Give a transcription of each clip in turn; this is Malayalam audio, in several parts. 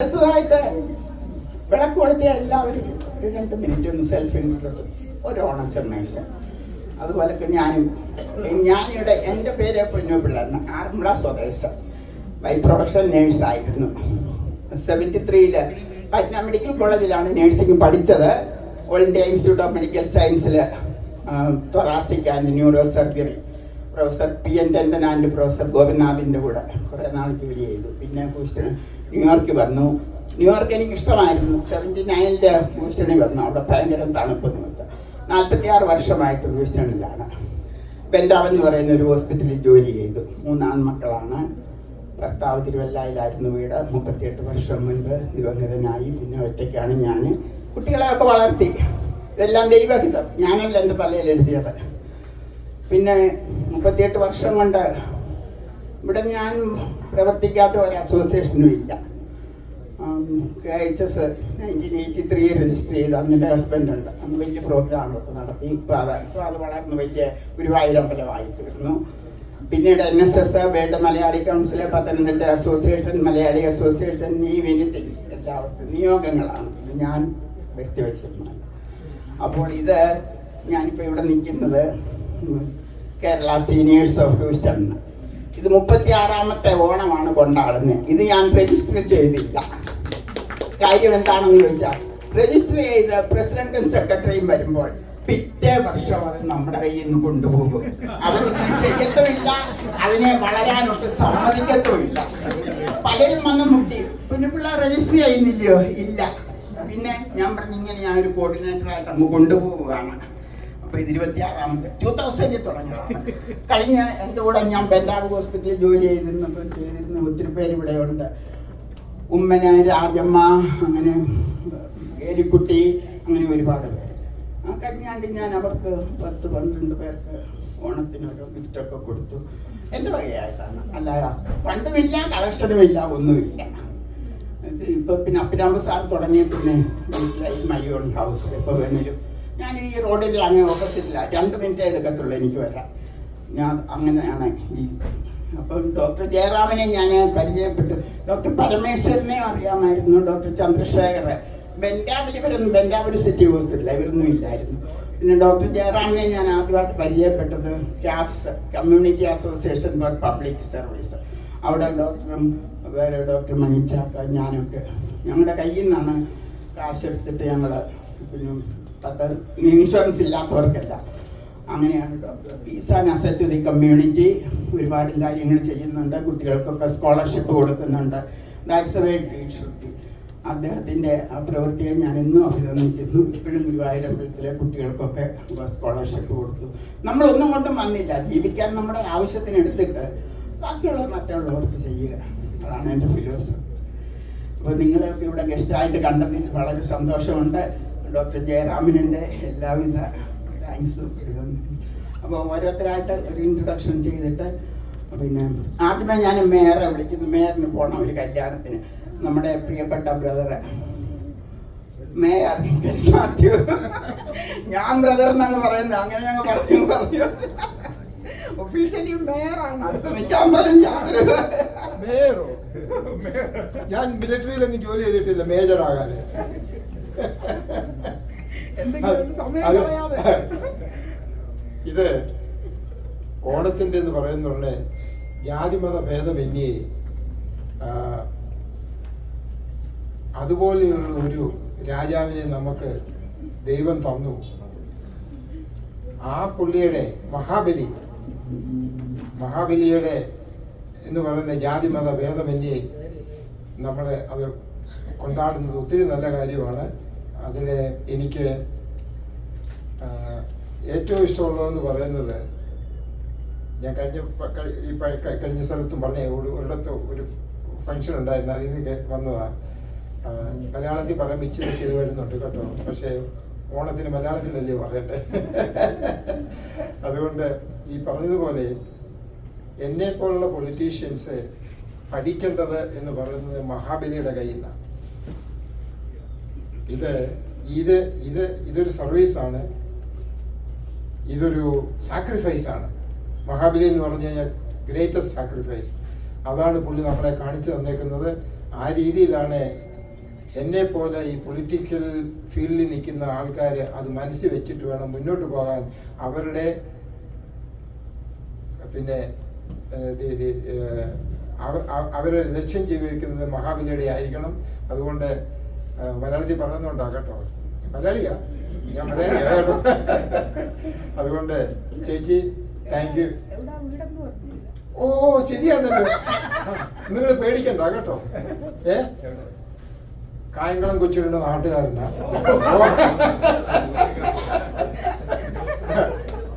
അടുത്തതായിട്ട് വിളക്ക് കൊളുത്തിയ എല്ലാവരും ഒരു 2 മിനിറ്റ് ഒന്ന് സെൽഫി ഇൻട്രൊഡക്ഷൻ, ഒരു ഓണർമേഷൻ. അതുപോലൊക്കെ ഞാനിവിടെ എൻ്റെ പേര് പൊന്നുപിള്ളാണ്, ആറന്മുള സ്വദേശം. ബൈ പ്രൊഫഷണൽ നേഴ്സായിരുന്നു. 73 പറ്റ്ന മെഡിക്കൽ കോളേജിലാണ് നേഴ്സിംഗ് പഠിച്ചത്. All India institute of medical സയൻസിൽ thoracic and neuro surgery professor PN Tandon and professor ഗോപിനാഥിൻ്റെ കൂടെ കുറേ നാൾ ജോലി ചെയ്തു. പിന്നെ ന്യൂയോർക്ക് വന്നു. ന്യൂയോർക്ക് എനിക്ക് ഇഷ്ടമായിരുന്നു. 79 ഹൂസ്റ്റണിൽ വന്നു. അവിടെ ഭയങ്കര തണുപ്പ് നിമിത്തം 46 വർഷമായിട്ട് ഹൂസ്റ്റണിലാണ്. ബെൻഡാവൻ എന്ന് പറയുന്ന ഒരു ഹോസ്പിറ്റലിൽ ജോലി ചെയ്തു. 3 ആൺമക്കളാണ്. ഭർത്താവ് തിരുവല്ലയിലായിരുന്നു വീട്. 38 വർഷം മുൻപ് ദിവംഗതനായി. പിന്നെ ഒറ്റയ്ക്കാണ് ഞാൻ. കുട്ടികളെയൊക്കെ വളർത്തി. ഇതെല്ലാം ദൈവഹിതം, ഞാനല്ല എൻ്റെ തലയിൽ എഴുതിയത്. പിന്നെ 38 വർഷം കൊണ്ട് ഇവിടെ ഞാൻ പ്രവർത്തിക്കാത്ത ഒരു അസോസിയേഷനും ഇല്ല. KHS 1983 രജിസ്റ്റർ ചെയ്ത് അന്നിൻ്റെ ഹസ്ബൻഡുണ്ട്. അന്ന് വലിയ പ്രോഗ്രാമൊക്കെ നടത്തി. ഇപ്പോൾ അത് വളർന്ന് വലിയ ഗുരുവായൂരമ്പലമായി തീർന്നു. പിന്നീട് NSS, world Malayali council, Pathanamthitta association, Malayali association, anything എല്ലാവർക്കും നിയോഗങ്ങളാണ്. ഞാൻ വ്യക്തിവെച്ചിരുന്നത്. അപ്പോൾ ഇത് ഞാനിപ്പോൾ ഇവിടെ നിൽക്കുന്നത് കേരള സീനിയേഴ്സ് ഓഫ് ഹ്യൂസ്റ്റൺ. ഇത് 36ാമത്തെ ഓണമാണ് കൊണ്ടാടുന്നത്. ഇത് ഞാൻ രജിസ്റ്റർ ചെയ്തില്ല. കാര്യം എന്താണെന്ന് ചോദിച്ചാൽ, രജിസ്റ്റർ ചെയ്ത് പ്രസിഡന്റും സെക്രട്ടറിയും വരുമ്പോൾ പിറ്റേ വർഷം അത് നമ്മുടെ കയ്യിൽ നിന്ന് കൊണ്ടുപോകും. അവരൊന്നും ചെയ്യത്തുമില്ല, അതിനെ വളരാനൊട്ട് സമ്മതിക്കത്തുമില്ല. പലരും വന്ന് മുട്ടി, കുഞ്ഞുപിള്ള രജിസ്റ്റർ ചെയ്യുന്നില്ലയോ? ഇല്ല. പിന്നെ ഞാൻ പറഞ്ഞു, ഇങ്ങനെ ഞാൻ ഒരു കോർഡിനേറ്ററായിട്ട് അങ്ങ് കൊണ്ടുപോവുകയാണ്. അപ്പോൾ ഇത് 26ാമത്തെ 2000 തുടങ്ങിയതാണ്. കഴിഞ്ഞ എൻ്റെ കൂടെ ഞാൻ ബെൻഡാവ് ഹോസ്പിറ്റലിൽ ജോലി ചെയ്തിരുന്ന ഒത്തിരി പേര് ഇവിടെ ഉണ്ട്. ഉമ്മന, രാജമ്മ, അങ്ങനെ ഏലിക്കുട്ടി, അങ്ങനെ ഒരുപാട് പേര്. ആ കഴിഞ്ഞാണ്ട് ഞാൻ അവർക്ക് 10-12 പേർക്ക് ഓണത്തിനൊരു ഗിഫ്റ്റൊക്കെ കൊടുത്തു. എൻ്റെ വകയായിട്ടാണ്. അല്ല ഫണ്ടുമില്ല, കളക്ഷനുമില്ല, ഒന്നുമില്ല. ഇത് ഇപ്പോൾ പിന്നെ അപ്പിനാമ്പ് സാർ തുടങ്ങിയ പിന്നെ മൈ ഓൺ ഹൗസ്. ഇപ്പോൾ വേണേലും ഞാൻ ഈ റോഡിൽ അങ്ങ് ഓപ്പോസിറ്റില്ല, 2 മിനിറ്റേ എടുക്കത്തുള്ളൂ എനിക്ക് വരാം. ഞാൻ അങ്ങനെയാണ് അപ്പം ഡോക്ടർ ജയറാമിനെ ഞാൻ പരിചയപ്പെട്ടു. ഡോക്ടർ പരമേശ്വരനെ അറിയാമായിരുന്നു. ഡോക്ടർ ചന്ദ്രശേഖർ ബെൻഡാവൂർ സിറ്റി ഹോസ്പിറ്റൽ, ഇവരൊന്നും ഇല്ലായിരുന്നു. പിന്നെ ഡോക്ടർ ജയറാമിനെ ഞാൻ ആദ്യമായിട്ട് പരിചയപ്പെട്ടത് caps, community association for public service. അവിടെ ഡോക്ടറും വേറെ ഡോക്ടർ മണിച്ചാക്ക, ഞാനൊക്കെ ഞങ്ങളുടെ കയ്യിൽ നിന്നാണ് കാശ് എടുത്തിട്ട് ഞങ്ങൾ പിന്നെ ഇൻഷുറൻസ് ഇല്ലാത്തവർക്കല്ല. അങ്ങനെയാണ് doctor is an asset to the community. ഒരുപാട് കാര്യങ്ങൾ ചെയ്യുന്നുണ്ട്. കുട്ടികൾക്കൊക്കെ സ്കോളർഷിപ്പ് കൊടുക്കുന്നുണ്ട്. That's the way it should be. അദ്ദേഹത്തിൻ്റെ ആ പ്രവൃത്തിയെ ഞാൻ ഇന്നും അഭിനന്ദിക്കുന്നു. ഇപ്പോഴും ഗുരുവായൂരമ്പലത്തിലെ കുട്ടികൾക്കൊക്കെ സ്കോളർഷിപ്പ് കൊടുത്തു. നമ്മളൊന്നും കൊണ്ടും വന്നില്ല. ജീവിക്കാൻ നമ്മുടെ ആവശ്യത്തിന് എടുത്തിട്ട് ബാക്കിയുള്ളത് മറ്റുള്ളവർക്ക് ചെയ്യുക. അതാണ് എൻ്റെ ഫിലോസഫി. അപ്പോൾ നിങ്ങളെയൊക്കെ ഇവിടെ ഗസ്റ്റായിട്ട് കണ്ടതിൽ വളരെ സന്തോഷമുണ്ട്. ഡോക്ടർ ജയറാമിനെ എല്ലാവിധ താങ്ക്സും. അപ്പോൾ ഓരോരുത്തരായിട്ട് ഒരു ഇൻട്രൊഡക്ഷൻ ചെയ്തിട്ട് പിന്നെ ആദ്യമേ ഞാൻ മേയറെ വിളിക്കുന്നു. മേയറിന് പോകണം ഒരു കല്യാണത്തിന്. നമ്മുടെ പ്രിയപ്പെട്ട ബ്രദറ് മേയർ മാത്യു. ഞാൻ ബ്രദർ എന്നങ്ങ് പറയുന്നത്, അങ്ങനെ ഞങ്ങൾ പറഞ്ഞു ഒഫീഷ്യലി മേയറാണ്. അടുത്ത് നിൽക്കാൻ പോലും യാതൊരു മേയറോ? ഞാൻ മിലിറ്ററിയിലൊന്നും ജോലി ചെയ്തിട്ടില്ല മേജർ ആകാൻ. ഇത് ഓണത്തിൻ്റെ എന്ന് പറയുന്നുള്ള ജാതിമത ഭേദമന്യേ അതുപോലെയുള്ള ഒരു രാജാവിനെ നമുക്ക് ദൈവം തന്നു. ആ പുള്ളിയുടെ മഹാബലിയുടെ എന്ന് പറയുന്ന ജാതിമത ഭേദമന്യേ നമ്മൾ അത് കൊണ്ടാടുന്നത് ഒത്തിരി നല്ല കാര്യമാണ്. അതിൽ എനിക്ക് ഏറ്റവും ഇഷ്ടമുള്ളതെന്ന് പറയുന്നത്, ഞാൻ കഴിഞ്ഞ സ്ഥലത്തും പറഞ്ഞ ഒരിടത്ത് ഒരു ഫങ്ഷൻ ഉണ്ടായിരുന്നു, അതിൽ നിന്ന് വന്നതാണ്. മലയാളത്തിൽ പറയാൻ മിച്ചതൊക്കെ ഇത് വരുന്നുണ്ട് കേട്ടോ, പക്ഷേ ഓണത്തിന് മലയാളത്തിലല്ലേ പറയണ്ടേ. അതുകൊണ്ട് ഈ പറഞ്ഞതുപോലെ എന്നെപ്പോലുള്ള പൊളിറ്റീഷ്യൻസ് പഠിക്കേണ്ടത് എന്ന് പറയുന്നത് മഹാബലിയുടെ കയ്യിൽ നിന്നാണ്. ഇതൊരു സർവീസാണ്, ഇതൊരു സാക്രിഫൈസാണ്. മഹാബലി എന്ന് പറഞ്ഞു കഴിഞ്ഞാൽ ഗ്രേറ്റസ്റ്റ് സാക്രിഫൈസ്. അതാണ് പുള്ളി നമ്മളെ കാണിച്ചു തന്നേക്കുന്നത്. ആ രീതിയിലാണ് എന്നെ പോലെ ഈ പൊളിറ്റിക്കൽ ഫീൽഡിൽ നിൽക്കുന്ന ആൾക്കാർ അത് മനസ്സിൽ വെച്ചിട്ട് വേണം മുന്നോട്ട് പോകാൻ. അവരുടെ പിന്നെ അവരെ ലക്ഷ്യം ജീവിക്കുന്നത് മഹാബലിയുടെ ആയിരിക്കണം. അതുകൊണ്ട് മലയാളത്തിൽ പറയുന്നുണ്ടാ കേട്ടോ, മലയാളിയാ ഞാൻ, മലയാളിയാ കേട്ടോ. അതുകൊണ്ട് ചേച്ചി താങ്ക് യു. ഓ ശരിയാണല്ലോ, നിങ്ങൾ പേടിക്കണ്ട കേട്ടോ. കായംകുളം കൊച്ചിയുടെ നാട്ടുകാരനാ,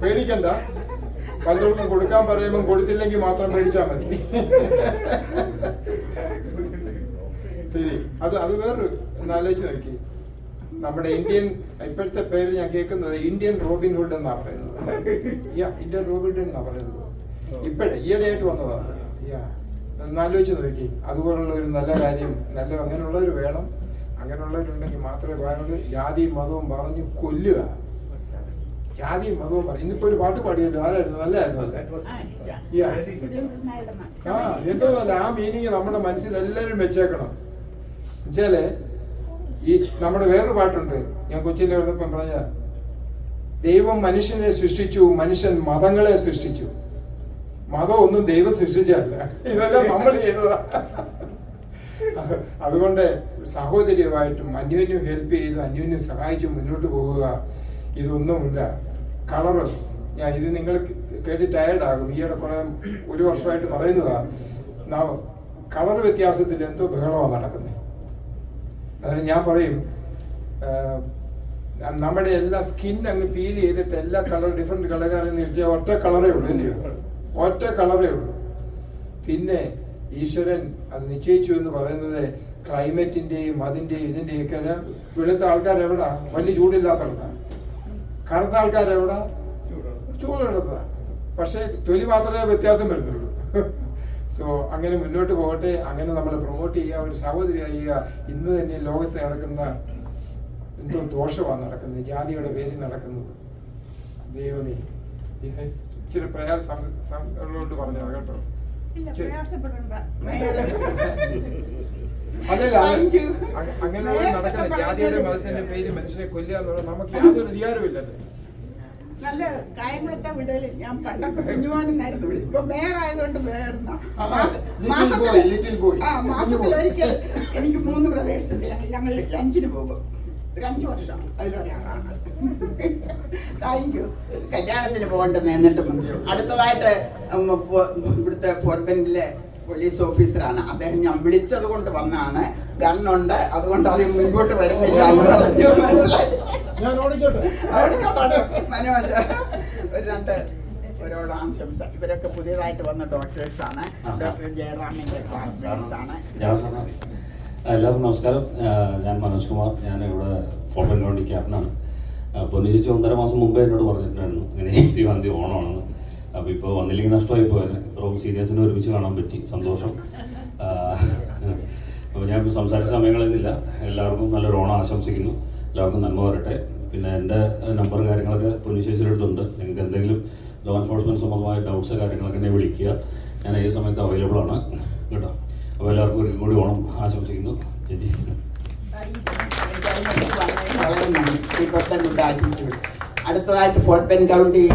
പേടിക്കണ്ട. പലർക്കും കൊടുക്കാൻ പറയുമ്പോൾ കൊടുത്തില്ലെങ്കിൽ മാത്രം പേടിച്ചാൽ മതി. ശരി, അത് വേറൊരു ആലോചിച്ച് നോക്കി. നമ്മുടെ ഇന്ത്യൻ ഇപ്പോഴത്തെ പേര് ഞാൻ കേൾക്കുന്നത് ഇന്ത്യൻ റോബിൻ ഹുഡ് എന്നാ പറയുന്നത്. ഇന്ത്യൻ റോബിൻ ഹുഡ് എന്നാ പറയുന്നത്. ഈയിടെയായിട്ട് വന്നതാണ്. ആലോചിച്ച് നോക്കി. അതുപോലുള്ള ഒരു നല്ല കാര്യം, അങ്ങനെയുള്ളവർ വേണം. അങ്ങനെയുള്ളവരുണ്ടെങ്കിൽ മാത്രമേ പറയുള്ളൂ. ജാതിയും മതവും പറഞ്ഞു കൊല്ലുക, ജാതിയും മതവും പറഞ്ഞു. ഇന്നിപ്പോ ഒരു പാട്ട് പാടിയല്ലോ, ആരായിരുന്നു? നല്ലായിരുന്നു. എന്തോ നല്ല ആ മീനിങ് നമ്മുടെ മനസ്സിൽ എല്ലാവരും വെച്ചേക്കണം. എന്നുവെച്ചാല് ഈ നമ്മുടെ വേറൊരു പാട്ടുണ്ട്, ഞാൻ കൊച്ചിയിലെ എഴുതപ്പം പറഞ്ഞ, ദൈവം മനുഷ്യനെ സൃഷ്ടിച്ചു, മനുഷ്യൻ മതങ്ങളെ സൃഷ്ടിച്ചു. മതം ഒന്നും ദൈവം സൃഷ്ടിച്ചല്ല, ഇതെല്ലാം നമ്മൾ ചെയ്തതാ. അതുകൊണ്ട് സഹോദര്യമായിട്ടും അന്യോന്യം ഹെൽപ്പ് ചെയ്ത് അന്യോന്യം സഹായിച്ച് മുന്നോട്ട് പോവുക. ഇതൊന്നുമില്ല കളറ്. ഇത് നിങ്ങൾ കേട്ട് ടയർഡാകും. ഈയിടെ ഒരു വർഷമായിട്ട് പറയുന്നതാ, കളർ വ്യത്യാസത്തിൽ എന്തോ ബഹളമാണ് നടക്കുന്നത്. അതിന് ഞാൻ പറയും, നമ്മുടെ എല്ലാ സ്കിൻ അങ്ങ് ഫീൽ ചെയ്തിട്ട് എല്ലാ കളർ ഡിഫറെന്റ് കളറുകാരെന്ന് വെച്ചാൽ ഒറ്റ കളറേ ഉള്ളൂ, ഇല്ലയോ? ഒറ്റ കളറേ ഉള്ളൂ. പിന്നെ ഈശ്വരൻ അത് നിശ്ചയിച്ചു എന്ന് പറയുന്നത് ക്ലൈമറ്റിന്റെയും അതിന്റെയും ഇതിന്റെയും ഒക്കെ. വെളുത്ത ആൾക്കാരെവിടാ? വലിയ ചൂടില്ലാത്തടത്താണ്. കറുത്ത ആൾക്കാരെവിടാ? ചൂടുള്ളതാണ്. പക്ഷെ തൊലി മാത്രമേ വ്യത്യാസം വരുന്നുള്ളൂ. സോ അങ്ങനെ മുന്നോട്ട് പോകട്ടെ. അങ്ങനെ നമ്മൾ പ്രൊമോട്ട് ചെയ്യുക, ഒരു സഹോദരി ചെയ്യുക. ഇന്ന് തന്നെ ലോകത്ത് നടക്കുന്ന എന്തോ ദോഷമാണ് നടക്കുന്നത്, ജാതിയുടെ പേരിൽ നടക്കുന്നത്. ദൈവമേ, ഇച്ചിരി പ്രയാസം ഉള്ളതുകൊണ്ട് പറഞ്ഞതാ കേട്ടോ. അതല്ല, അങ്ങനെയുള്ള നടക്കുന്ന ജാതിയുടെ മതത്തിന്റെ പേര് മനുഷ്യനെ കൊല്ലുക എന്നുള്ളത് നമുക്ക് യാതൊരു അധികാരമില്ലത്. നല്ല കായംകുളത്തെ വീടുകളിൽ ഞാൻ പണ്ടൊക്കെ കുഞ്ഞുമാനായിരുന്നു വിളിച്ചു. ഇപ്പൊ മേയറായതുകൊണ്ട് മാസത്തിലൊരിക്കൽ എനിക്ക് 3 ബ്രദേഴ്സ് ഉണ്ട്. ഞങ്ങൾ ലഞ്ചിന് പോകും. ഒരു 5 വർഷം അതിലൊരാളാണ്. Thank you. കല്യാണത്തിന് പോകണ്ടെന്ന്. എന്നിട്ടും അടുത്തതായിട്ട് ഇവിടുത്തെ ഫോർട്ട് ബെൻഡിലെ പോലീസ് ഓഫീസറാണ് അദ്ദേഹം. ഞാൻ വിളിച്ചത് കൊണ്ട് വന്നാണ്. ഗണ്ണുണ്ട്, അതുകൊണ്ട് അത് മുൻപോട്ട് വരുന്നില്ല എന്ന് പറഞ്ഞു. മനസ്സിലായി? മനോജ് ഒരോട് ആശംസ. ഇവരൊക്കെ പുതിയതായിട്ട് വന്ന ഡോക്ടേഴ്സാണ്. ഡോക്ടർ ജയറാമിന്റെ ക്ലാസ്മേറ്റ്സാണ്. എല്ലാവർക്കും നമസ്കാരം. ഞാൻ മനോജ് കുമാർ. ഞാൻ ഇവിടെ ഫോർട്ട് ബെൻഡ് കൗണ്ടി ക്യാപ്റ്റനാണ്. പൊന്നു ചേച്ചി 1.5 മാസം മുമ്പേ എന്നോട് പറഞ്ഞിട്ടുണ്ടായിരുന്നു ഇങ്ങനെ 20-ാം തീയതി ഓണമാണെന്ന്. അപ്പോൾ ഇപ്പോൾ വന്നില്ലെങ്കിൽ നഷ്ടമായി പോയത്. ഇത്രയും സീനിയേഴ്സിനെ ഒരുമിച്ച് കാണാൻ പറ്റി, സന്തോഷം. അപ്പോൾ ഞാൻ സംസാരിച്ച സമയങ്ങളൊന്നുമില്ല. എല്ലാവർക്കും നല്ലൊരു ഓണം ആശംസിക്കുന്നു. എല്ലാവർക്കും നന്മ വരട്ടെ. പിന്നെ എൻ്റെ നമ്പർ കാര്യങ്ങളൊക്കെ പോലീസ് സ്റ്റേഷൻ്റെ അടുത്തുണ്ട്. നിങ്ങൾക്ക് എന്തെങ്കിലും ലോ എൻഫോഴ്സ്മെൻറ്റ് സംബന്ധമായ ഡൗട്ട്സ് കാര്യങ്ങളൊക്കെ എന്നെ വിളിക്കുക. ഞാൻ ഏത് സമയത്ത് അവൈലബിൾ ആണ് കേട്ടോ. അപ്പോൾ എല്ലാവർക്കും ഒരു കൂടി ഓണം ആശംസിക്കുന്നു. ചേച്ചി അടുത്തതായിട്ട് ഫോർട്ട് ബെൻഡ് കൗണ്ടി